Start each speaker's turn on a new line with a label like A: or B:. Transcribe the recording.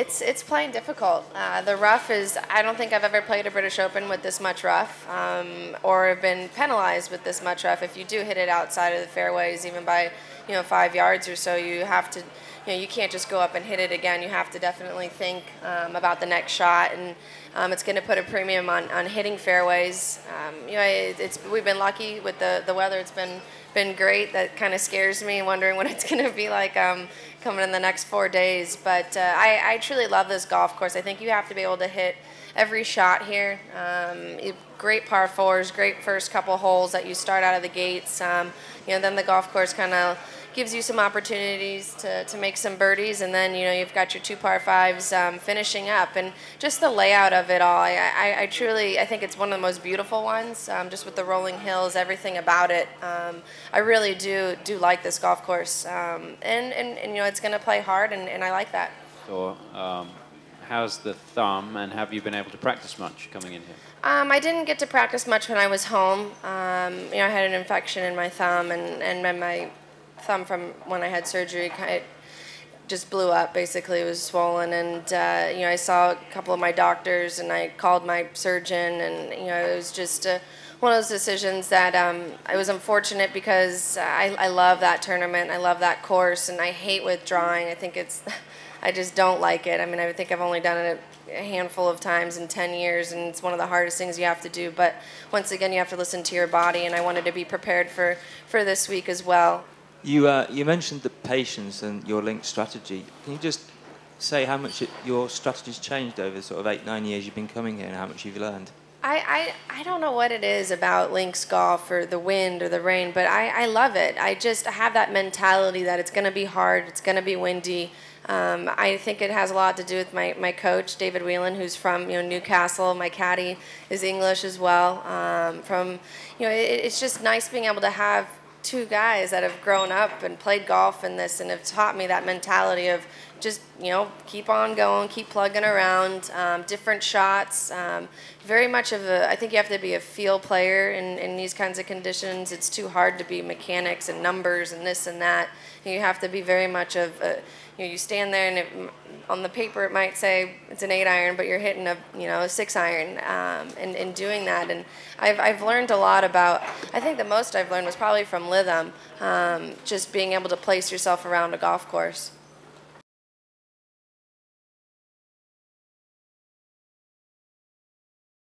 A: It's playing difficult. The rough is, I don't think I've ever played a British Open with this much rough, or have been penalized with this much rough. If you do hit it outside of the fairways, even by 5 yards or so, you have to, you can't just go up and hit it again. You have to definitely think about the next shot, and it's going to put a premium on hitting fairways. We've been lucky with the weather. It's been great. That kind of scares me, wondering what it's going to be like coming in the next 4 days. But I truly love this golf course. I think you have to be able to hit every shot here. Great par fours, great first couple holes that you start out of the gates. Then the golf course kind of gives you some opportunities to make some birdies, and then you've got your 2 par 5s finishing up, and just the layout of it all. I think it's one of the most beautiful ones, just with the rolling hills, everything about it. I really do like this golf course, and it's going to play hard, and I like that.
B: So, how's the thumb, and have you been able to practice much coming in here?
A: I didn't get to practice much when I was home. I had an infection in my thumb, and my thumb from when I had surgery kind of just blew up. Basically, it was swollen, and I saw a couple of my doctors, and I called my surgeon, and it was just one of those decisions that I was unfortunate, because I love that tournament, I love that course, and I hate withdrawing. I think I just don't like it. I mean, I think I've only done it a handful of times in 10 years, and it's one of the hardest things you have to do. But once again, you have to listen to your body, and I wanted to be prepared for this week as well.
C: You mentioned the patience and your link strategy. Can you just say how much your strategy's changed over sort of 8-9 years you've been coming here, and how much you've learned?
A: I don't know what it is about links golf or the wind or the rain, but I love it. I have that mentality that it's going to be hard, it's going to be windy. I think it has a lot to do with my coach, David Whelan, who's from Newcastle. My caddy is English as well. It's just nice being able to have 2 guys that have grown up and played golf in this, and have taught me that mentality of just keep on going, keep plugging around, different shots. Very much of I think you have to be a feel player in these kinds of conditions. It's too hard to be mechanics and numbers and this and that. You have to be very much of you stand there, and on the paper it might say it's an 8-iron, but you're hitting a 6-iron, and doing that. And I've learned a lot about. I think the most I've learned was probably from Lytham, just being able to place yourself around a golf course.